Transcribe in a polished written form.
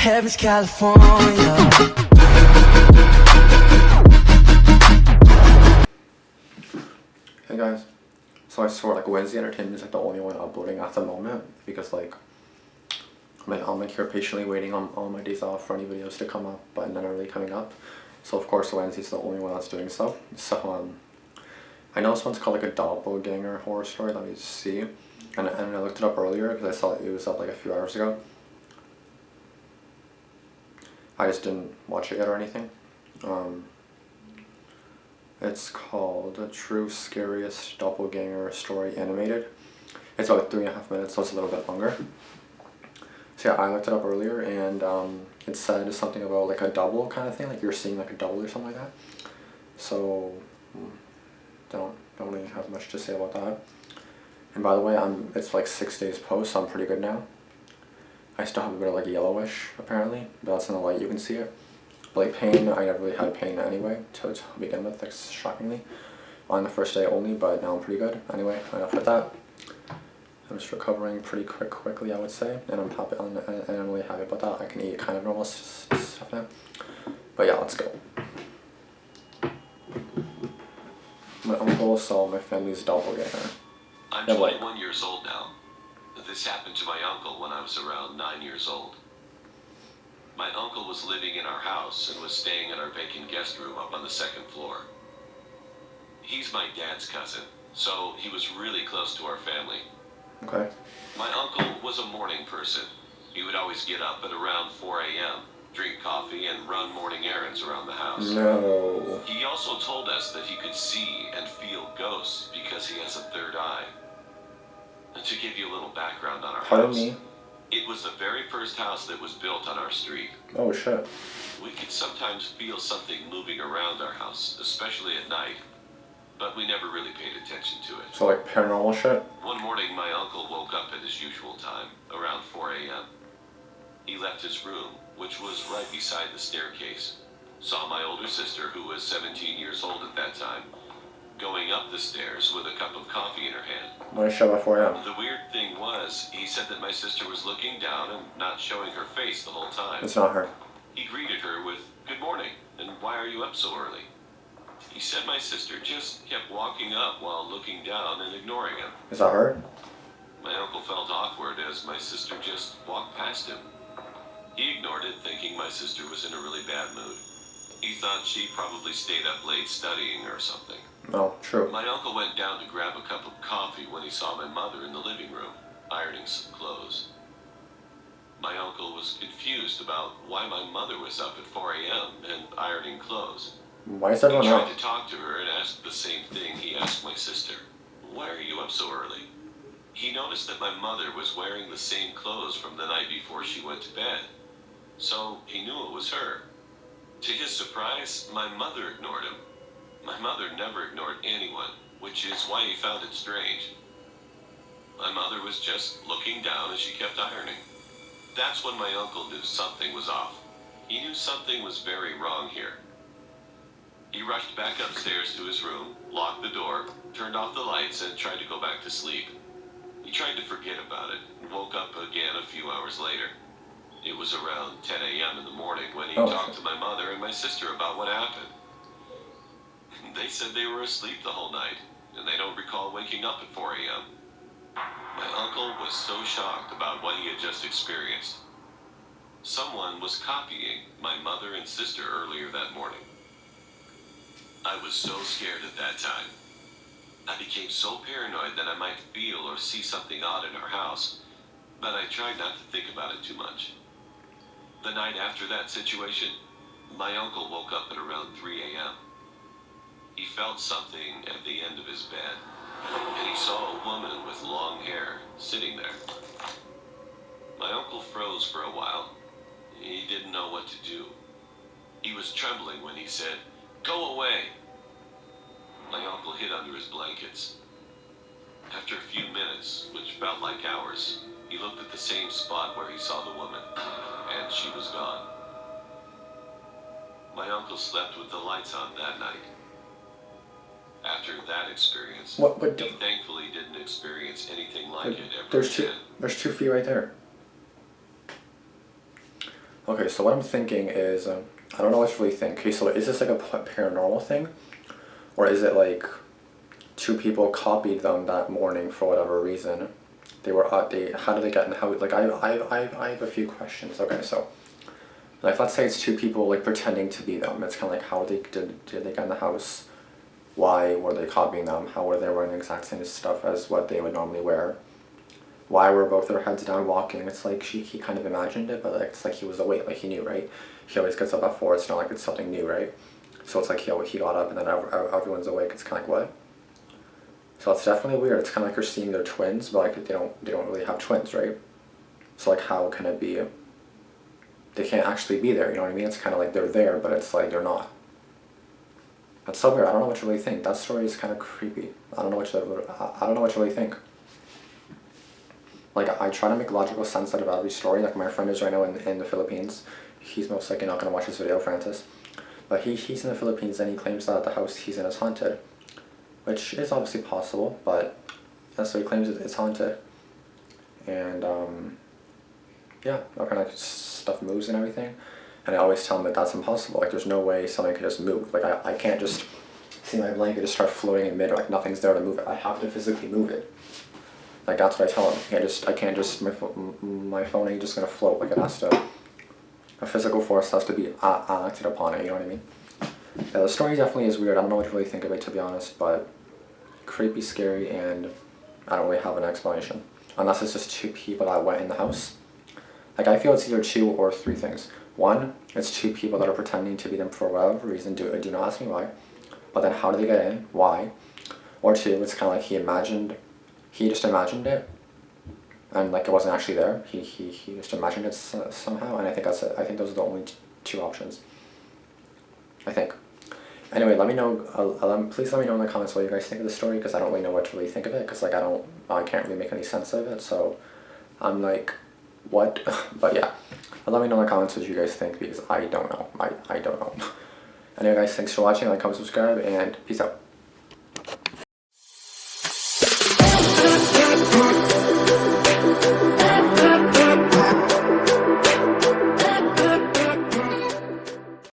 Heaven's California. Hey guys, so I swear like Wansee Entertainment is like the only one uploading at the moment because like I'm like here patiently waiting on all my days off for any videos to come up, but none are really coming up. So of course Wansee's the only one that's doing so. So I know this one's called like a Doppelganger horror story. Let me see. And I looked it up earlier because I saw it was up like a few hours ago. I just didn't watch it yet or anything. It's called A True Scariest Doppelganger Story Animated. It's about 3.5 minutes, so it's a little bit longer. So yeah, I looked it up earlier and it said something about like a double kind of thing, like you're seeing like a double or something like that. So don't really have much to say about that. And by the way, it's like 6 days post, so I'm pretty good now. I still have a bit of like yellowish apparently, but that's in the light you can see it. But like pain, I never really had pain anyway to begin with, like shockingly, on the first day only, but now I'm pretty good. Anyway, enough with that. I'm just recovering pretty quickly, I would say, and I'm happy, and I'm really happy about that. I can eat kind of normal stuff now. But yeah, let's go. My uncle saw my family's doppelganger. I'm 21 years old now. This happened to my uncle when I was around 9 years old. My uncle was living in our house and was staying in our vacant guest room up on the second floor. He's my dad's cousin, so he was really close to our family. Okay. My uncle was a morning person. He would always get up at around 4 a.m., drink coffee, and run morning errands around the house. No. He also told us that he could see and feel ghosts because he has a third eye. And to give you a little background on our Pardon house, me? It was the very first house that was built on our street. Oh shit. We could sometimes feel something moving around our house, especially at night, but we never really paid attention to it. So like paranormal shit? One morning my uncle woke up at his usual time, around 4 a.m. He left his room, which was right beside the staircase, saw my older sister, who was 17 years old at that time, going up the stairs with a cup of coffee in her hand. Why shut at 4 a.m.? The weird thing was, he said that my sister was looking down and not showing her face the whole time. It's not her. He greeted her with, "Good morning, and why are you up so early?" He said my sister just kept walking up while looking down and ignoring him. Is that her? My uncle felt awkward as my sister just walked past him. He ignored it, thinking my sister was in a really bad mood. He thought she probably stayed up late studying or something. No, true. My uncle went down to grab a cup of coffee when he saw my mother in the living room, ironing some clothes. My uncle was confused about why my mother was up at 4 a.m. and ironing clothes. Why is He everyone tried up? to talk to her and asked the same thing he asked my sister. "Why are you up so early?" He noticed that my mother was wearing the same clothes from the night before she went to bed, so he knew it was her. To his surprise, my mother ignored him. My mother never ignored anyone, which is why he found it strange. My mother was just looking down as she kept ironing. That's when my uncle knew something was off. He knew something was very wrong here. He rushed back upstairs to his room, locked the door, turned off the lights, and tried to go back to sleep. He tried to forget about it, and woke up again a few hours later. It was around 10 a.m. in the morning when he talked to my mother and my sister about what happened. They said they were asleep the whole night, and they don't recall waking up at 4 a.m. My uncle was so shocked about what he had just experienced. Someone was copying my mother and sister earlier that morning. I was so scared at that time. I became so paranoid that I might feel or see something odd in our house, but I tried not to think about it too much. The night after that situation, my uncle woke up at around 3 a.m. He felt something at the end of his bed, and he saw a woman with long hair sitting there. My uncle froze for a while. He didn't know what to do. He was trembling when he said, "Go away!" My uncle hid under his blankets. After a few minutes, which felt like hours, he looked at the same spot where he saw the woman, and she was gone. My uncle slept with the lights on that night. After that experience, he thankfully didn't experience anything like it ever again. There's 2 feet right there. Okay, so what I'm thinking is, I don't know what to really think. Okay, so is this like a paranormal thing? Or is it like two people copied them that morning for whatever reason? They were, how did they get in the house? Like, I have a few questions. Okay, so, like, let's say it's two people, like, pretending to be them. It's kind of like, how did they get in the house? Why were they copying them? How were they wearing the exact same stuff as what they would normally wear? Why were both their heads down walking? It's like he kind of imagined it, but like, it's like he was awake, like he knew, right? He always gets up at 4, it's not like it's something new, right? So it's like he got up and then everyone's awake, it's kind of like, what? So it's definitely weird. It's kind of like you're seeing their twins, but like they don't really have twins, right? So like how can it be? They can't actually be there, you know what I mean? It's kind of like they're there, but it's like they're not. That's so weird. I don't know what to really think. That story is kind of creepy. I don't know what to really think. Like, I try to make logical sense out of every story. Like, my friend is right now in the Philippines. He's most likely not going to watch this video, Francis. But he's in the Philippines and he claims that the house he's in is haunted. Which is obviously possible, but yeah, so he claims it's haunted. And, yeah, that kind of stuff moves and everything. And I always tell him that that's impossible. Like, there's no way something could just move. Like, I can't just see my blanket just start floating in mid, like nothing's there to move it. I have to physically move it. Like, that's what I tell him. I can't just, my phone ain't just gonna float. Like, it has to, a physical force has to be acted upon it, you know what I mean? Yeah, the story definitely is weird. I don't know what to really think of it, to be honest, but creepy, scary, and I don't really have an explanation. Unless it's just two people that went in the house. Like, I feel it's either 2 or 3 things. 1, it's 2 people that are pretending to be them for whatever reason. Do not ask me why. But then how do they get in? Why? Or 2, it's kind of like he just imagined it, and like it wasn't actually there. He just imagined it somehow, and I think that's it. I think those are the only 2 options. I think. Anyway, let me know. Please let me know in the comments what you guys think of the story, because I don't really know what to really think of it, because like I can't really make any sense of it. So I'm like, what? But yeah, let me know in the comments what you guys think, because I don't know. I don't know. Anyway, guys, thanks for watching. Like, comment, subscribe, and peace out.